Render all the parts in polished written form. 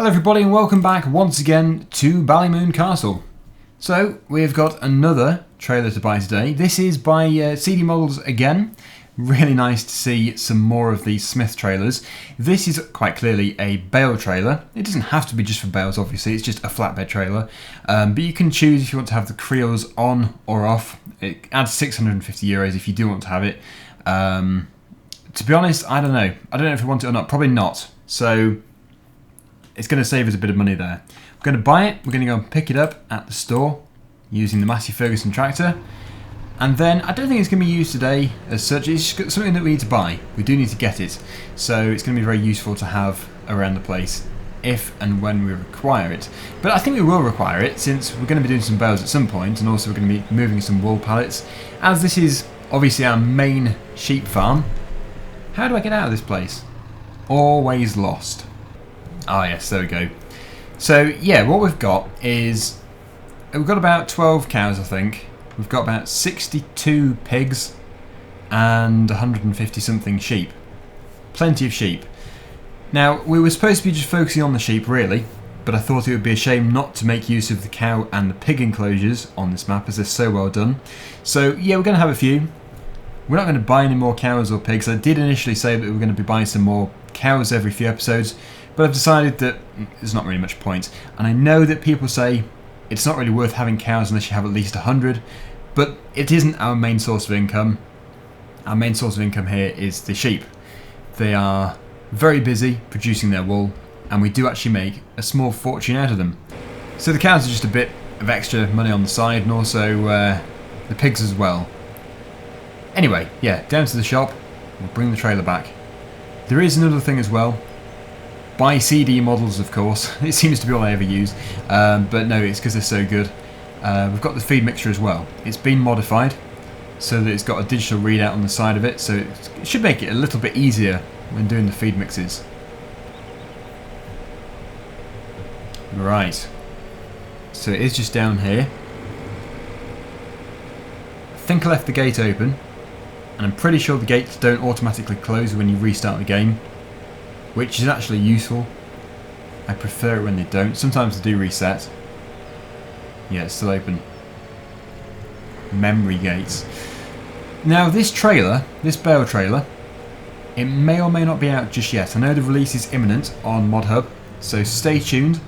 Hello everybody and welcome back once again to Ballymoon Castle. So we've got another trailer to buy today. This is by CD Models again. Really nice to see some more of these Smyth trailers. This is quite clearly a bale trailer. It doesn't have to be just for bales, obviously, it's just a flatbed trailer. But you can choose if you want to have the Creels on or off. It adds €650 if you do want to have it. To be honest, I don't know. I don't know if I want it or not. Probably not. So it's going to save us a bit of money there. We're going to buy it. We're going to go and pick it up at the store using the Massey Ferguson tractor. And then I don't think it's going to be used today as such. It's just something that we need to buy. We do need to get it. So it's going to be very useful to have around the place if and when we require it. But I think we will require it since we're going to be doing some bales at some point, and also we're going to be moving some wool pallets. As this is obviously our main sheep farm. How do I get out of this place? Always lost. Ah yes, there we go. So yeah, what we've got is we've got about 12 cows, I think. We've got about 62 pigs and 150 something sheep. Plenty of sheep. Now, we were supposed to be just focusing on the sheep really, but I thought it would be a shame not to make use of the cow and the pig enclosures on this map as they're so well done. So yeah, we're going to have a few. We're not going to buy any more cows or pigs. I did initially say that we were going to be buying some more cows every few episodes, but I've decided that there's not really much point. And I know that people say it's not really worth having cows unless you have at least 100, but it isn't our main source of income. Our main source of income here is the sheep. They are very busy producing their wool, and we do actually make a small fortune out of them. So the cows are just a bit of extra money on the side, and also the pigs as well. Anyway, yeah, down to the shop. We'll bring the trailer back. There is another thing as well. Buy CD models, of course. It seems to be all I ever use, but no, it's because they're so good. We've got the feed mixture as well. It's been modified so that it's got a digital readout on the side of it, so it should make it a little bit easier when doing the feed mixes. Right, so it is just down here. I think I left the gate open, and I'm pretty sure the gates don't automatically close when you restart the game, which is actually useful. I prefer it when they don't. Sometimes they do reset. Yeah, it's still open. Memory gates. Now this trailer, this bale trailer, it may or may not be out just yet. I know the release is imminent on ModHub, so stay tuned.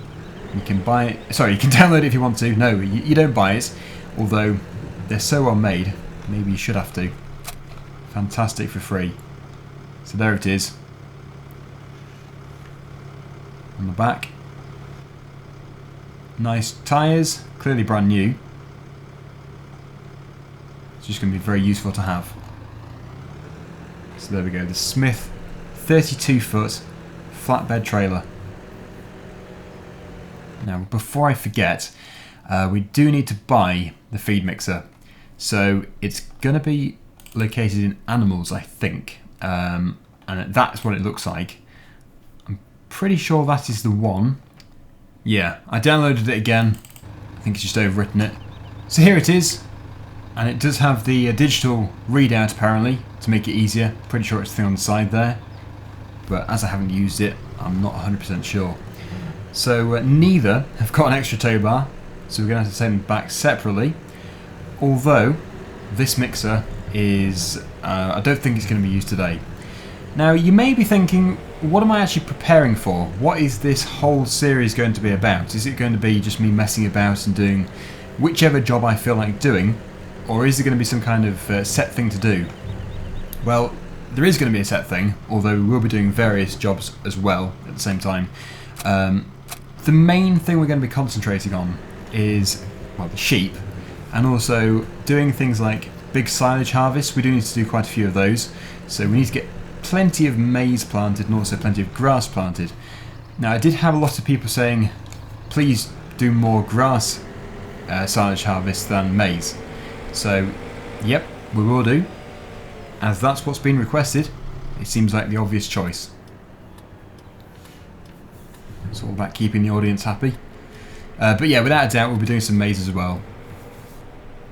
You can buy it, sorry, you can download it if you want to. No, you don't buy it, although they're so well made, maybe you should have to. Fantastic for free. So there it is. On the back. Nice tyres, clearly brand new. It's just going to be very useful to have. So there we go, the Smyth 32 foot flatbed trailer. Now before I forget, we do need to buy the feed mixer. So it's going to be located in animals, I think, and that's what it looks like. I'm pretty sure that is the one. Yeah, I downloaded it again. I think it's just overwritten it. So here it is, and it does have the digital readout apparently to make it easier. Pretty sure it's the thing on the side there, but as I haven't used it, I'm not 100% sure. So neither have got an extra tow bar, so we're going to have to take them back separately. Although this mixer is, I don't think it's going to be used today. Now you may be thinking, what am I actually preparing for? What is this whole series going to be about? Is it going to be just me messing about and doing whichever job I feel like doing, or is there going to be some kind of set thing to do? Well, there is going to be a set thing, although we will be doing various jobs as well at the same time. The main thing we're going to be concentrating on is, well, the sheep, and also doing things like big silage harvests. We do need to do quite a few of those, so we need to get plenty of maize planted and also plenty of grass planted. Now I did have a lot of people saying please do more grass silage harvest than maize, so yep, we will do, as that's what's been requested. It seems like the obvious choice. It's all about keeping the audience happy, but yeah, without a doubt we'll be doing some maize as well.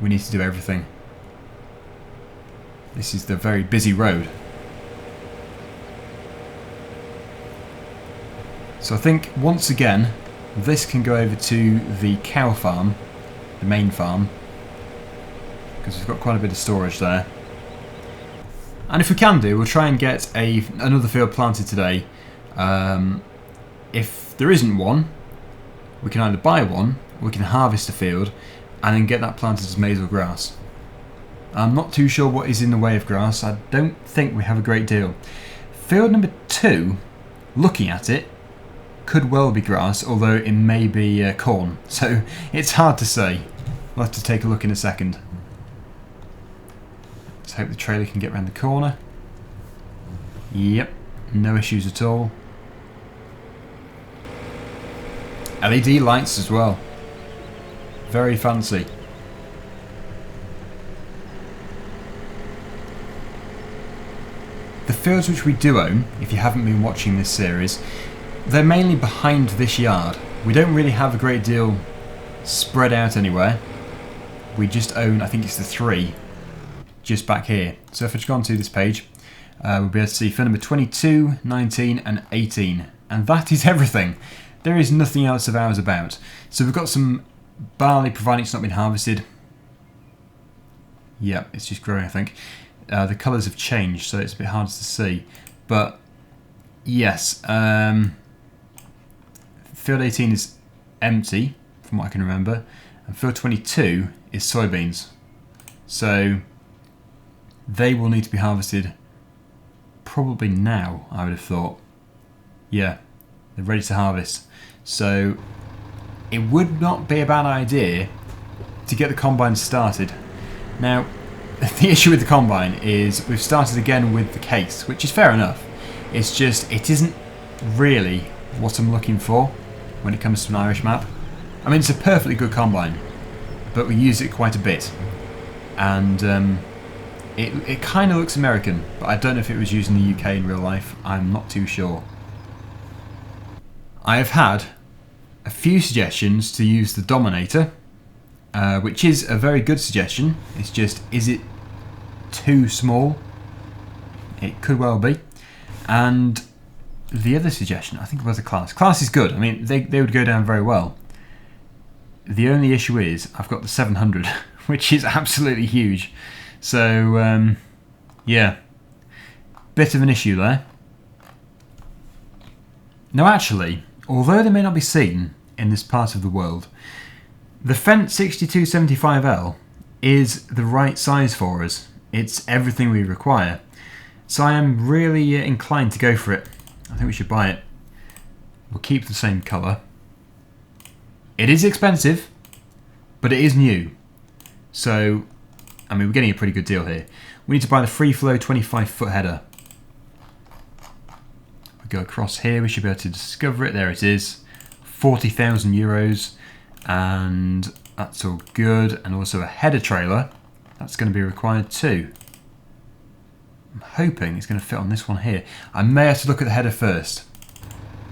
We need to do everything. This is the very busy road. So I think once again this can go over to the cow farm, the main farm, because we've got quite a bit of storage there. And if we can do, we'll try and get another field planted today. If there isn't one, we can either buy one, or we can harvest a field and then get that planted as maize or grass. I'm not too sure what is in the way of grass. I don't think we have a great deal. Field number 2, looking at it, could well be grass, although it may be corn. So it's hard to say. We'll have to take a look in a second. Let's hope the trailer can get around the corner. Yep, no issues at all. LED lights as well. Very fancy. The fields which we do own, if you haven't been watching this series, they're mainly behind this yard. We don't really have a great deal spread out anywhere. We just own, I think it's the 3, just back here. So if I just go onto this page, we'll be able to see field number 22, 19 and 18. And that is everything. There is nothing else of ours about. So we've got some barley, providing it's not been harvested. Yeah, it's just growing, I think. The colours have changed, so it's a bit hard to see. But yes, field 18 is empty, from what I can remember, and field 22 is soybeans. So they will need to be harvested probably now, I would have thought. Yeah, they're ready to harvest. So it would not be a bad idea to get the combine started. Now, the issue with the combine is we've started again with the case, which is fair enough. It's just, it isn't really what I'm looking for when it comes to an Irish map. I mean, it's a perfectly good combine, but we use it quite a bit. And it kind of looks American, but I don't know if it was used in the UK in real life. I'm not too sure. I have had a few suggestions to use the Dominator, which is a very good suggestion. It's just, is it too small? It could well be. And the other suggestion, I think it was the Class. Class is good. I mean, they would go down very well. The only issue is I've got the 700, which is absolutely huge. So, yeah, bit of an issue there. Now actually, although they may not be seen in this part of the world, the Fendt 6275L is the right size for us. It's everything we require. So I am really inclined to go for it. I think we should buy it. We'll keep the same colour. It is expensive, but it is new. So, I mean, we're getting a pretty good deal here. We need to buy the Free Flow 25-foot header. We go across here, we should be able to discover it. There it is. 40,000 euros. And that's all good. And also a header trailer. That's going to be required too. I'm hoping it's going to fit on this one here. I may have to look at the header first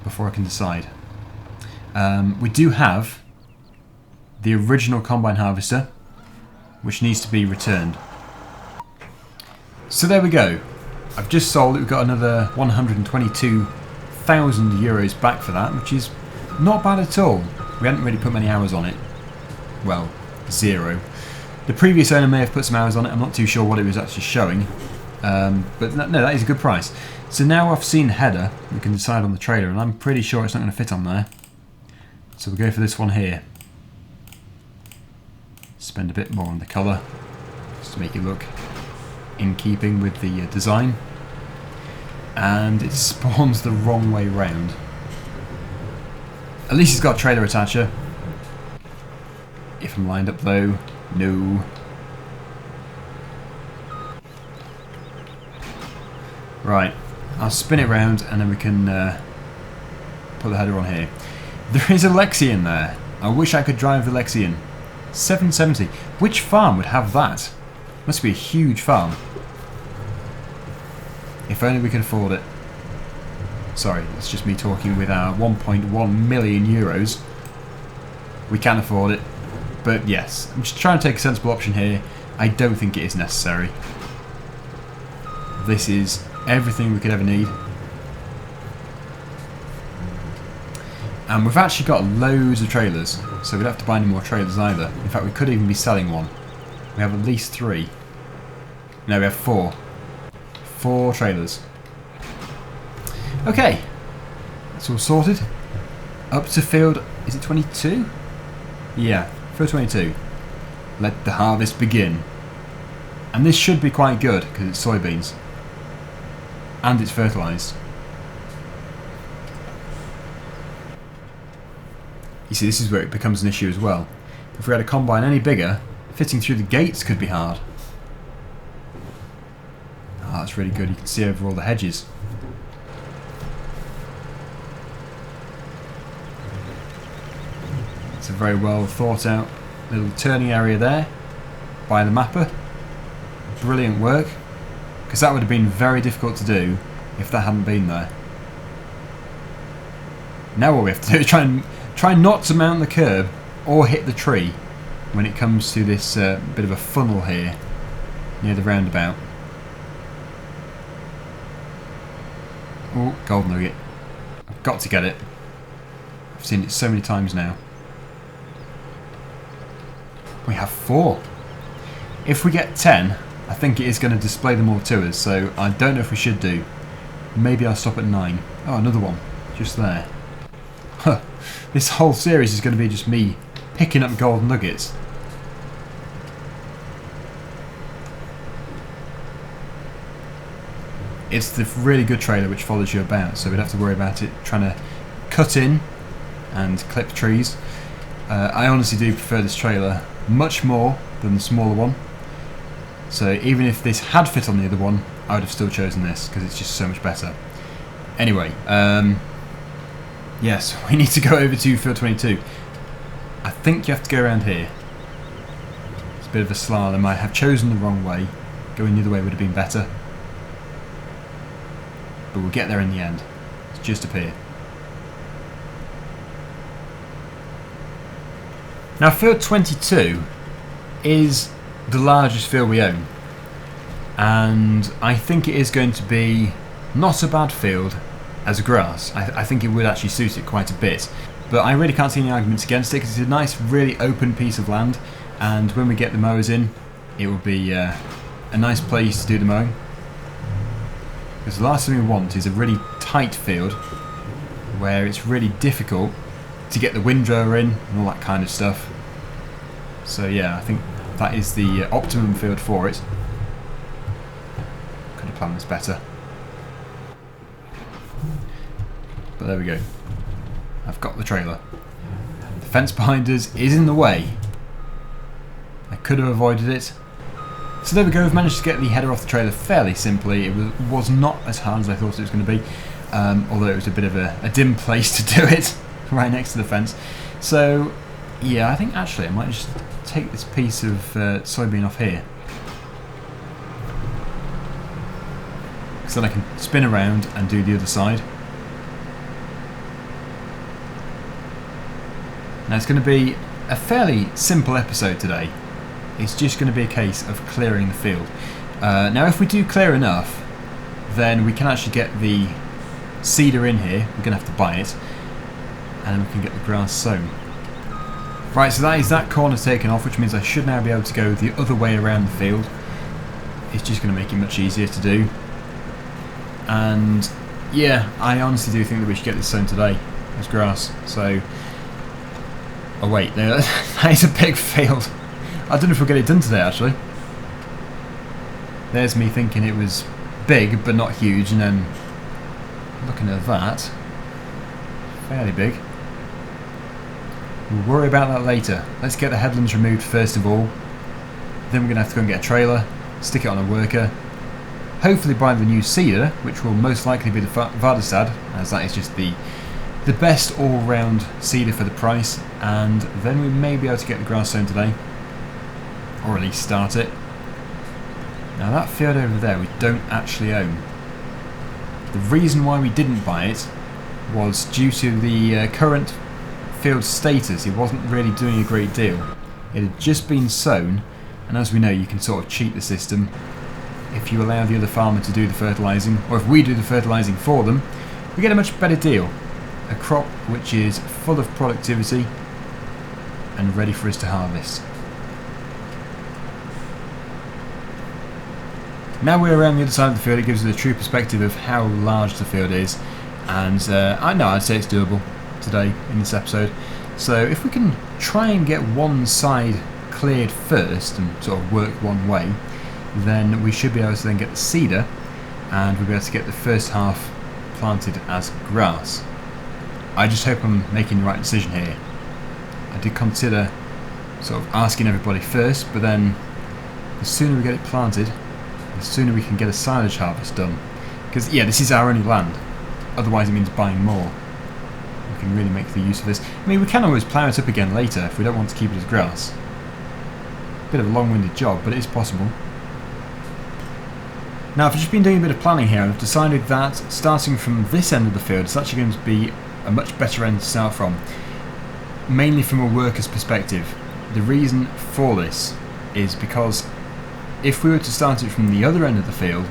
before I can decide. We do have the original combine harvester, which needs to be returned. So there we go. I've just sold it. We've got another 122,000 euros back for that, which is not bad at all. We hadn't really put many hours on it. Well, 0. The previous owner may have put some hours on it. I'm not too sure what it was actually showing. But no, that is a good price. So now I've seen the header, we can decide on the trailer, and I'm pretty sure it's not going to fit on there. So we'll go for this one here. Spend a bit more on the colour, just to make it look in keeping with the design. And it spawns the wrong way round. At least it's got a trailer attacher. If I'm lined up though, no. Right, I'll spin it round and then we can put the header on here. There is a Lexi in there. I wish I could drive the Lexian. 770. Which farm would have that? Must be a huge farm. If only we could afford it. Sorry, it's just me talking with our 1.1 million euros. We can afford it. But yes, I'm just trying to take a sensible option here. I don't think it is necessary. This is everything we could ever need. And we've actually got loads of trailers, so we don't have to buy any more trailers either. In fact, we could even be selling one. We have at least 3. No, we have 4. 4 trailers. Okay, that's all sorted. Up to field, is it 22? Yeah, field 22. Let the harvest begin. And this should be quite good because it's soybeans. And it's fertilised. You see, this is where it becomes an issue as well. If we had a combine any bigger, fitting through the gates could be hard. Oh, that's really good. You can see over all the hedges. It's a very well thought out little turning area there by the mapper. Brilliant work. Because that would have been very difficult to do if that hadn't been there. Now what we have to do is try not to mount the curb or hit the tree when it comes to this bit of a funnel here near the roundabout. Oh, gold nugget. I've got to get it. I've seen it so many times now. We have 4. If we get 10, I think it is going to display them all to us, so I don't know if we should do. Maybe I'll stop at 9. Oh, another one. Just there. Huh. This whole series is going to be just me picking up gold nuggets. It's the really good trailer which follows you about, so we don't have to worry about it trying to cut in and clip trees. I honestly do prefer this trailer much more than the smaller one. So even if this had fit on the other one, I would have still chosen this because it's just so much better. Anyway, yes, we need to go over to field 22. I think you have to go around here. It's a bit of a slalom. I have chosen the wrong way. Going the other way would have been better. But we'll get there in the end. It's just up here. Now field 22 is the largest field we own. And I think it is going to be not a bad field as grass. I think it would actually suit it quite a bit. But I really can't see any arguments against it because it's a nice, really open piece of land. And when we get the mowers in, it will be a nice place to do the mowing. Because the last thing we want is a really tight field where it's really difficult to get the windrower in and all that kind of stuff. So yeah, I think that is the optimum field for it. Could have planned this better. But there we go. I've got the trailer. The fence behind us is in the way. I could have avoided it. So there we go, we've managed to get the header off the trailer fairly simply. It was not as hard as I thought it was going to be, although it was a bit of a dim place to do it, right next to the fence. So yeah, I think actually I might just take this piece of soybean off here. So then I can spin around and do the other side. Now it's going to be a fairly simple episode today. It's just going to be a case of clearing the field. Now if we do clear enough, then we can actually get the seeder in here. We're going to have to buy it. And then we can get the grass sown. Right, so that is that corner taken off, which means I should now be able to go the other way around the field. It's just going to make it much easier to do. And yeah, I honestly do think that we should get this sown today as grass. So, oh wait, that is a big field. I don't know if we'll get it done today actually. There's me thinking it was big but not huge, and then looking at that, fairly big. We'll worry about that later. Let's get the headlands removed first of all. Then we're going to have to go and get a trailer, stick it on a worker, hopefully buy the new seeder, which will most likely be the Vardastad, as that is just the best all-round seeder for the price, and then we may be able to get the grass sown today, or at least start it. Now that field over there we don't actually own. The reason why we didn't buy it was due to the current field status. It wasn't really doing a great deal. It had just been sown, and as we know, you can sort of cheat the system if you allow the other farmer to do the fertilising, or if we do the fertilising for them. We get a much better deal, a crop which is full of productivity and ready for us to harvest. Now we're around the other side of the field, it gives us a true perspective of how large the field is, and I'd say it's doable today in this episode. So if we can try and get one side cleared first and sort of work one way, then we should be able to then get the seeder, and we'll be able to get the first half planted as grass. I just hope I'm making the right decision here. I did consider sort of asking everybody first, but then the sooner we get it planted, the sooner we can get a silage harvest done. Because yeah, this is our only land, otherwise it means buying more. We can really make the use of this. I mean, we can always plough it up again later if we don't want to keep it as grass. Bit of a long-winded job, but it is possible. Now, I've just been doing a bit of planning here, and I've decided that starting from this end of the field, it's actually going to be a much better end to start from, mainly from a worker's perspective. The reason for this is because if we were to start it from the other end of the field,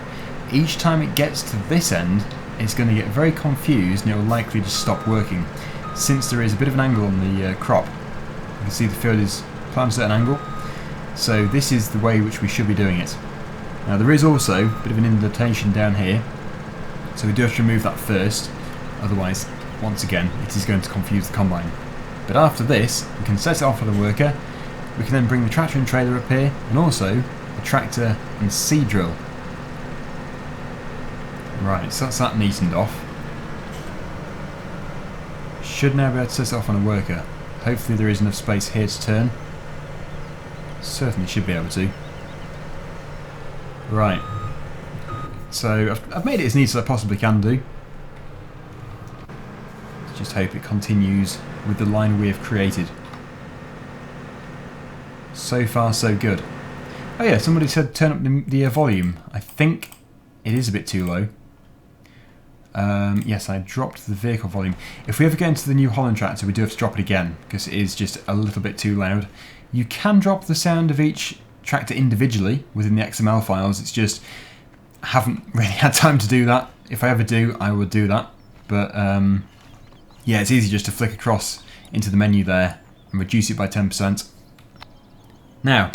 each time it gets to this end, it's going to get very confused and it will likely just stop working, since there is a bit of an angle on the crop. You can see the field is planted at an angle, so this is the way which we should be doing it. Now there is also a bit of an indentation down here, so we do have to remove that first, otherwise, once again, it is going to confuse the combine. But after this, we can set it off with a worker, we can then bring the tractor and trailer up here, and also the tractor and seed drill. Right, so that's that neatened off. Should now be able to set it off on a worker. Hopefully there is enough space here to turn. Certainly should be able to. Right, so I've made it as neat as I possibly can do. Let's just hope it continues with the line we have created. So far so good. Oh yeah, somebody said turn up the volume. I think it is a bit too low. Yes, I dropped the vehicle volume. If we ever get into the new Holland tractor, we do have to drop it again, because it is just a little bit too loud. You can drop the sound of each tractor individually within the XML files, it's just I haven't really had time to do that. If I ever do, I will do that. But yeah, it's easy just to flick across into the menu there and reduce it by 10%. Now,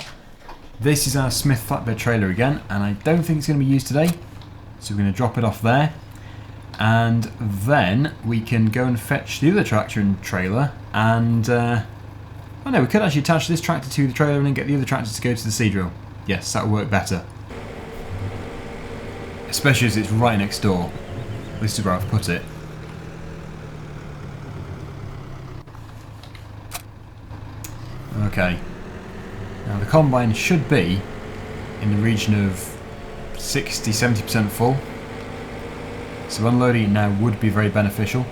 this is our Smyth flatbed trailer again, and I don't think it's going to be used today, so we're going to drop it off there, and then we can go and fetch the other tractor and trailer, and oh no, we could actually attach this tractor to the trailer and then get the other tractor to go to the seed drill. Yes, that would work better. Especially as it's right next door. This is where I've put it. Okay. Now the combine should be in the region of 60-70% full. So unloading it now would be very beneficial.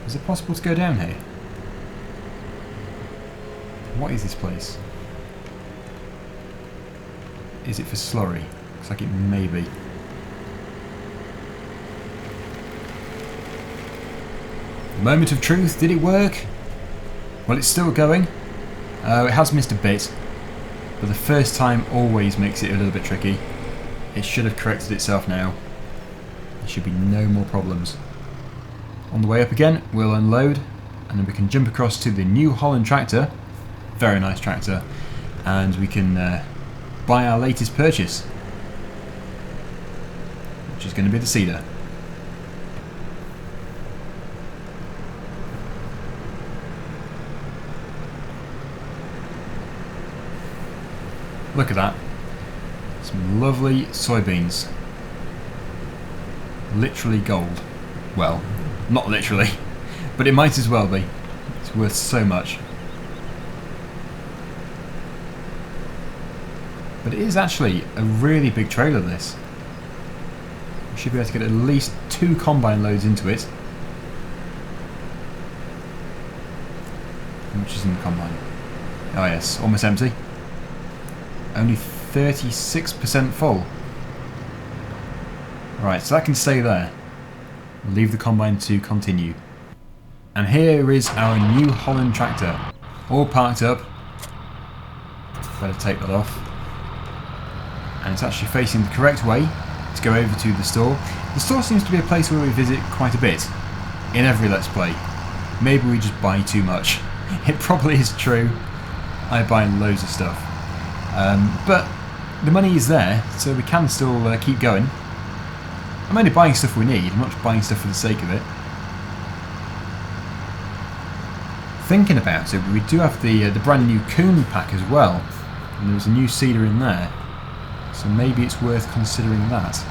Is it possible to go down here? What is this place? Is it for slurry? Looks like it may be. Moment of truth, did it work? Well, it's still going. It has missed a bit, but the first time always makes it a little bit tricky. It should have corrected itself now. There should be no more problems. On the way up again, we'll unload, and then we can jump across to the new Holland tractor. Very nice tractor, and we can buy our latest purchase, which is going to be the seeder. Look at that, some lovely soybeans, literally gold. Well, not literally, but it might as well be. It's worth so much. But it is actually a really big trailer, this. We should be able to get at least 2 combine loads into it. How much is in the combine? Oh yes, almost empty. Only 36% full. Right, so that can stay there. Leave the combine to continue. And here is our new Holland tractor. All parked up. Better take that off. And it's actually facing the correct way to go over to the store. The store seems to be a place where we visit quite a bit. in every Let's Play. Maybe we just buy too much. It probably is true. I buy loads of stuff. But the money is there, so we can still keep going. I'm only buying stuff we need, I'm not just buying stuff for the sake of it. Thinking about it, we do have the brand new Coon pack as well. And there's a new seeder in there. So maybe it's worth considering that.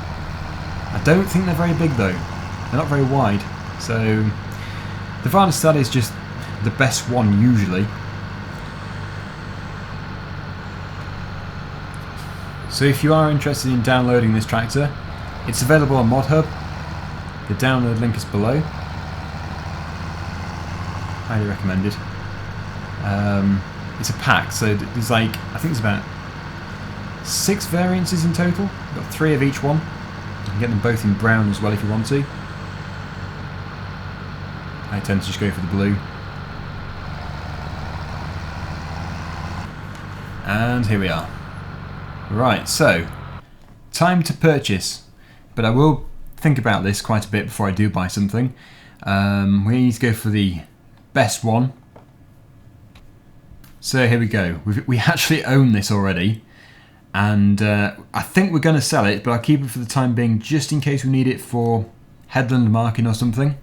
I don't think they're very big though. They're not very wide. So the Varnestad is just the best one usually. So if you are interested in downloading this tractor, it's available on ModHub. The download link is below. Highly recommended. It's a pack, so there's like, I think there's about 6 variances in total. You've got 3 of each one. You can get them both in brown as well if you want to. I tend to just go for the blue. And here we are. Right, so time to purchase, but I will think about this quite a bit before I do buy something. We need to go for the best one. So here we go. We actually own this already, and I think we're going to sell it, but I'll keep it for the time being just in case we need it for headland marking or something.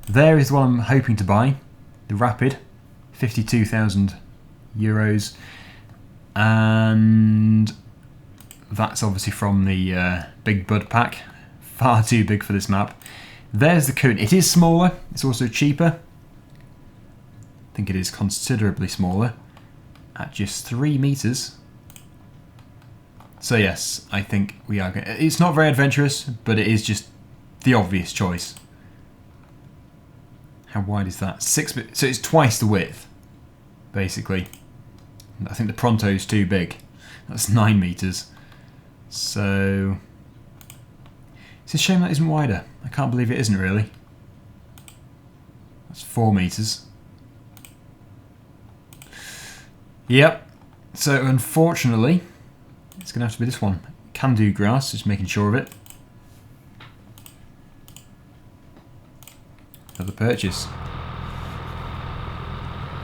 There is the one I'm hoping to buy, the Rapid, 52,000 euros. And that's obviously from the Big Bud pack. Far too big for this map. There's the Coon. It is smaller. It's also cheaper. I think it is considerably smaller. At just 3 meters. So yes, I think we are going. It's not very adventurous, but it is just the obvious choice. How wide is that? 6. So it's twice the width, basically. I think the Pronto is too big. That's 9 meters. So it's a shame that isn't wider. I can't believe it isn't really. That's 4 meters. Yep. So unfortunately, it's going to have to be this one. Can do grass, just making sure of it. For the purchase.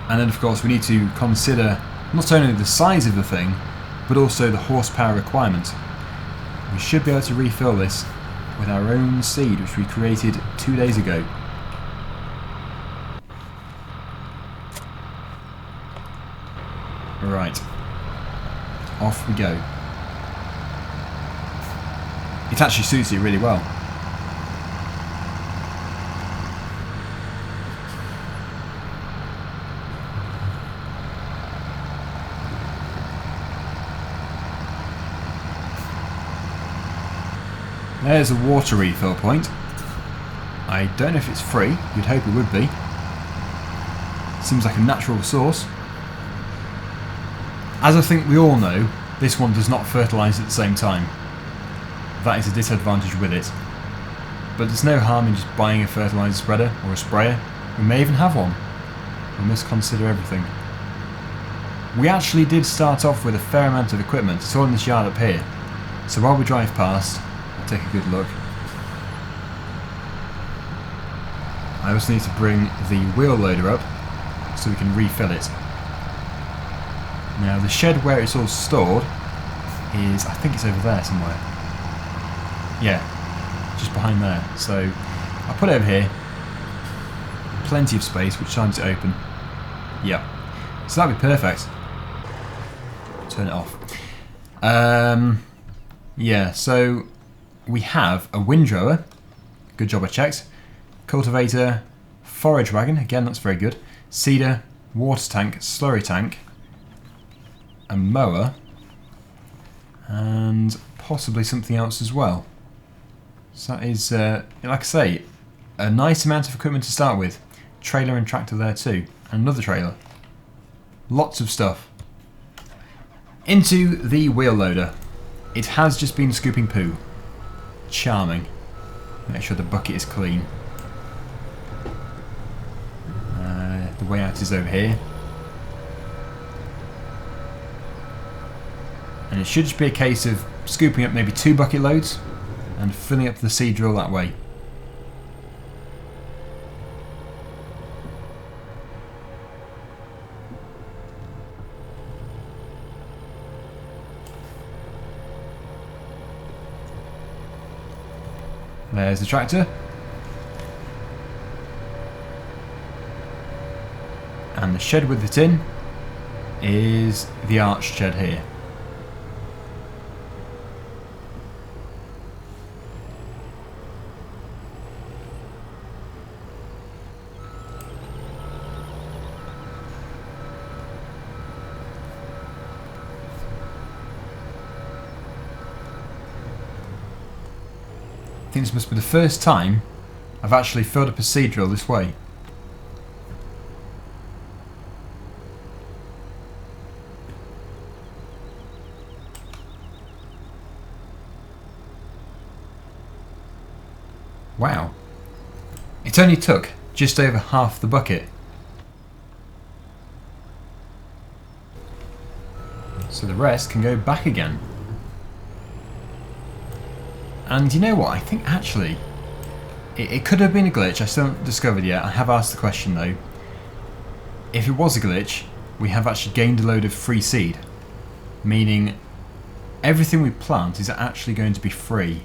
And then of course we need to consider not only the size of the thing, but also the horsepower requirement. We should be able to refill this with our own seed, which we created 2 days ago. Right, off we go. It actually suits it really well. There's a water refill point. I don't know if it's free, you'd hope it would be. Seems like a natural resource. As I think we all know, this one does not fertilise at the same time. That is a disadvantage with it. But there's no harm in just buying a fertiliser spreader or a sprayer. We may even have one. We must consider everything. We actually did start off with a fair amount of equipment. It's all in this yard up here. So while we drive past, I'll take a good look. I also need to bring the wheel loader up so we can refill it. Now the shed where it's all stored is, I think it's over there somewhere. Yeah, just behind there. So I'll put it over here. Plenty of space, which time to open. Yeah, so that'd be perfect. Turn it off. Yeah, so we have a windrower. Good job I checked. Cultivator, forage wagon, again that's very good. Seeder, water tank, slurry tank, a mower, and possibly something else as well. So that is, like I say, a nice amount of equipment to start with. Trailer and tractor there too, and another trailer. Lots of stuff. Into the wheel loader. It has just been scooping poo. Charming. Make sure the bucket is clean. The way out is over here. And it should just be a case of scooping up maybe 2 bucket loads and filling up the seed drill that way. There's the tractor. And the shed with it in is the arch shed here. I think this must be the first time I've actually filled up a seed drill this way. Wow. It only took just over half the bucket. So the rest can go back again. And you know what, I think actually it could have been a glitch. I still haven't discovered yet. I have asked the question though. If it was a glitch, we have actually gained a load of free seed, meaning everything we plant is actually going to be free.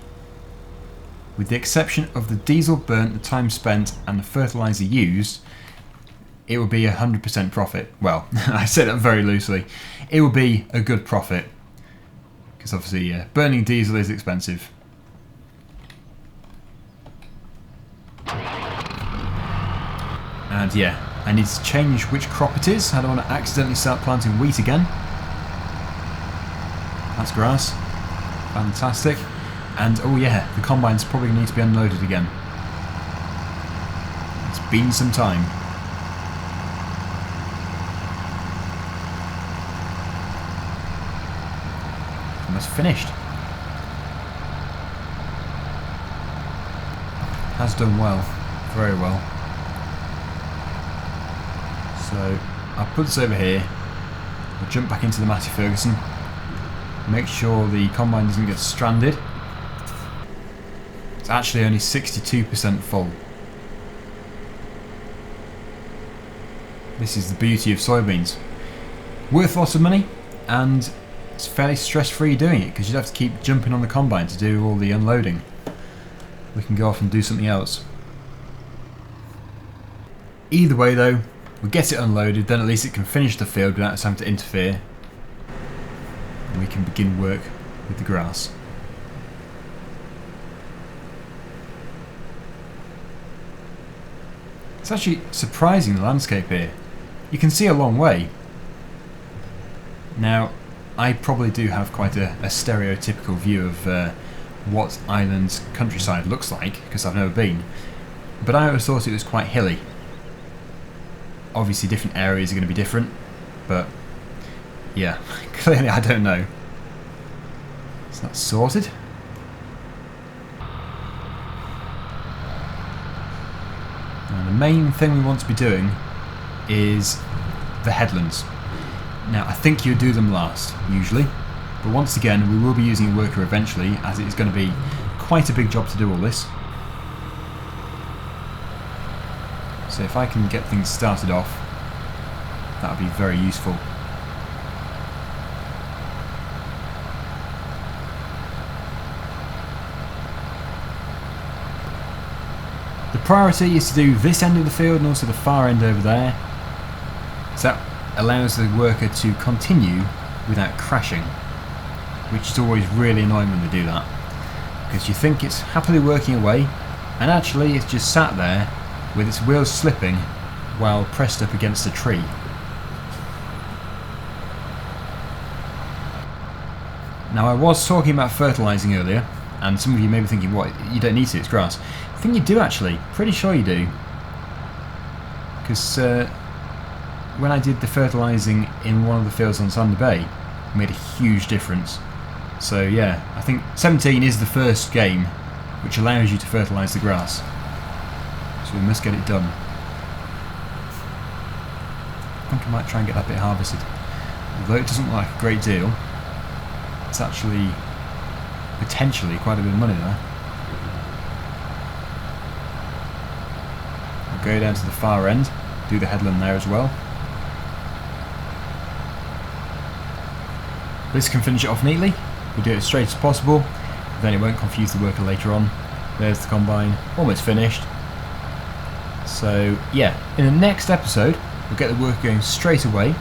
With the exception of the diesel burnt, the time spent and the fertiliser used, it will be 100% profit. Well, I say that very loosely. It will be a good profit. Because obviously burning diesel is expensive. And yeah, I need to change which crop it is. I don't want to accidentally start planting wheat again. That's grass. Fantastic. And oh yeah, the combines probably need to be unloaded again. It's been some time. Almost finished. Has done well. Very well. So I'll put this over here. I'll jump back into the Matty Ferguson. Make sure the combine doesn't get stranded. It's actually only 62% full. This is the beauty of soybeans. Worth lots of money, and it's fairly stress-free doing it because you'd have to keep jumping on the combine to do all the unloading. We can go off and do something else. Either way though, we'll get it unloaded, then at least it can finish the field without us having to interfere. And we can begin work with the grass. It's actually surprising, the landscape here. You can see a long way. Now, I probably do have quite a stereotypical view of what Ireland's countryside looks like, because I've never been. But I always thought it was quite hilly. Obviously different areas are going to be different, but yeah, clearly I don't know. So that's sorted. Now the main thing we want to be doing is the headlands. Now I think you do them last, usually, but once again we will be using a worker eventually, as it is going to be quite a big job to do all this. So if I can get things started off, that would be very useful. The priority is to do this end of the field and also the far end over there. So that allows the worker to continue without crashing, which is always really annoying when they do that, because you think it's happily working away and actually it's just sat there with its wheels slipping while pressed up against a tree. Now I was talking about fertilising earlier, and some of you may be thinking, what, you don't need to, it's grass. I think you do actually, pretty sure you do. Because when I did the fertilising in one of the fields on Sander Bay, it made a huge difference. So yeah, I think 17 is the first game which allows you to fertilise the grass. So we must get it done. I think I might try and get that bit harvested. Although it doesn't look like a great deal, it's actually potentially quite a bit of money there. I'll go down to the far end, do the headland there as well. This can finish it off neatly. We'll do it as straight as possible, then it won't confuse the worker later on. There's the combine, almost finished. So yeah, in the next episode we'll get the work going straight away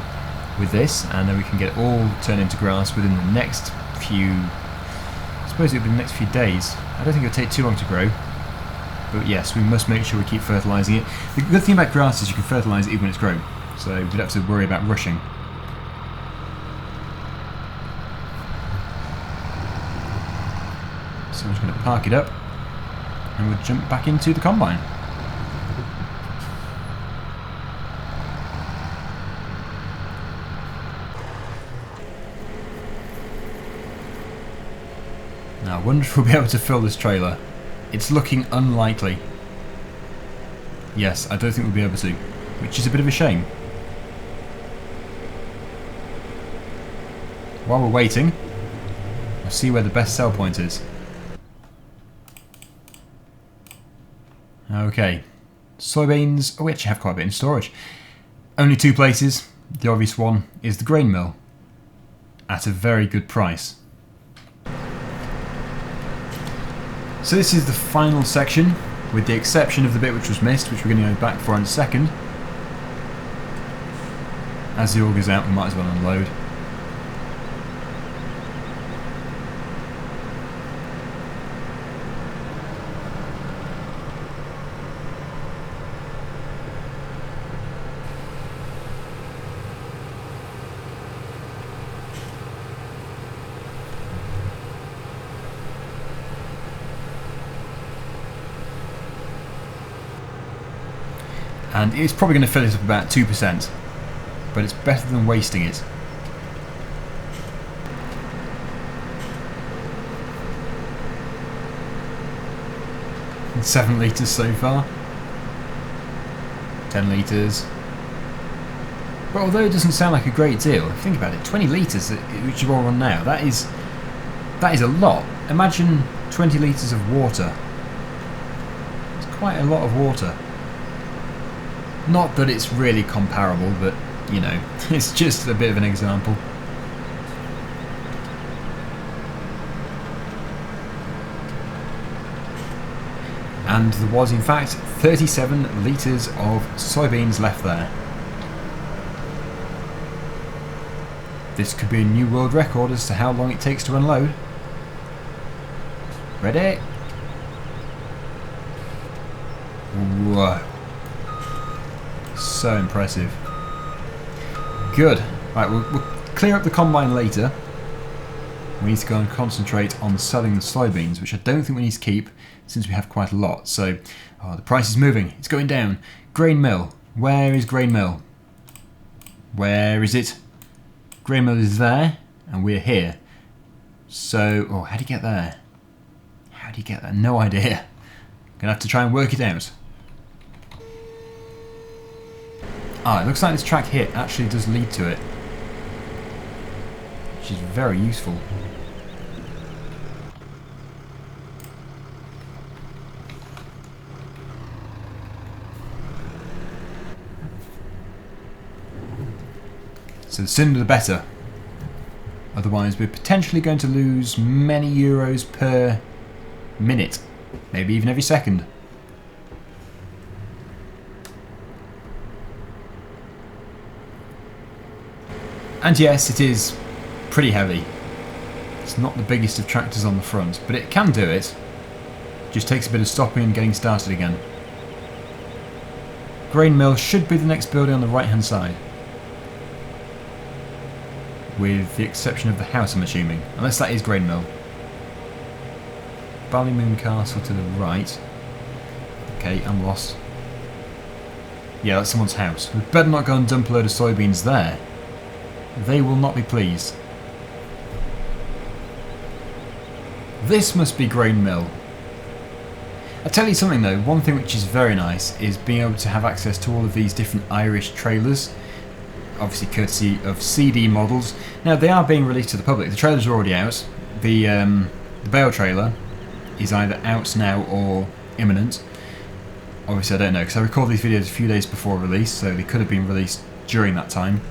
with this, and then we can get it all turned into grass within the next few, I suppose it'll be the next few days. I don't think it'll take too long to grow, but yes, we must make sure we keep fertilising it. The good thing about grass is you can fertilise it even when it's grown, so we don't have to worry about rushing. So I'm just going to park it up and we'll jump back into the combine. Now I wonder if we'll be able to fill this trailer. It's looking unlikely. Yes, I don't think we'll be able to, which is a bit of a shame. While we're waiting, we'll see where the best sell point is. Okay, soybeans, we actually have quite a bit in storage. Only two places. The obvious one is the grain mill, at a very good price. So this is the final section, with the exception of the bit which was missed, which we're going to go back for in a second. As the auger's out, we might as well unload. And it's probably going to fill it up about 2%, but it's better than wasting it. And 7 litres so far. 10 litres. But although it doesn't sound like a great deal, think about it, 20 litres, which you're all on now, that is a lot. Imagine 20 litres of water. It's quite a lot of water. Not that it's really comparable, but, you know, it's just a bit of an example. And there was, in fact, 37 litres of soybeans left there. This could be a new world record as to how long it takes to unload. Ready? Whoa. So impressive. Good. Right, we'll clear up the combine later. We need to go and concentrate on selling the soybeans, which I don't think we need to keep since we have quite a lot. So, the price is moving. It's going down. Grain mill. Where is grain mill? Where is it? Grain mill is there, and we're here. So, how do you get there? How do you get there? No idea. Gonna have to try and work it out. It looks like this track here actually does lead to it, which is very useful. So the sooner the better. Otherwise we're potentially going to lose many euros per minute, maybe even every second. And yes, it is pretty heavy. It's not the biggest of tractors on the front, but it can do it. Just takes a bit of stopping and getting started again. Grain mill should be the next building on the right hand side, with the exception of the house, I'm assuming, unless that is grain mill. Ballymoon Castle to the right. Okay, I'm lost. Yeah, that's someone's house. We better not go and dump a load of soybeans there. They will not be pleased. This must be grain mill. I'll tell you something though, one thing which is very nice is being able to have access to all of these different Irish trailers, obviously courtesy of CD models. Now they are being released to the public. The trailers are already out. The bale trailer is either out now or imminent. Obviously I don't know, because I record these videos a few days before release, so they could have been released during that time.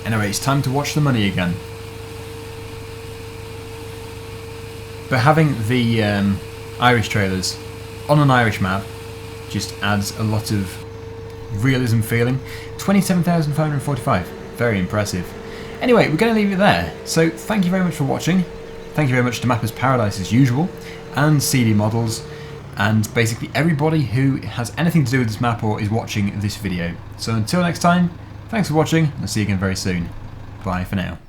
Anyway, it's time to watch the money again. But having the Irish trailers on an Irish map just adds a lot of realism feeling. 27,545, very impressive. Anyway, we're going to leave it there. So thank you very much for watching. Thank you very much to Mapper's Paradise as usual, and CD Models, and basically everybody who has anything to do with this map or is watching this video. So until next time, thanks for watching, and I'll see you again very soon. Bye for now.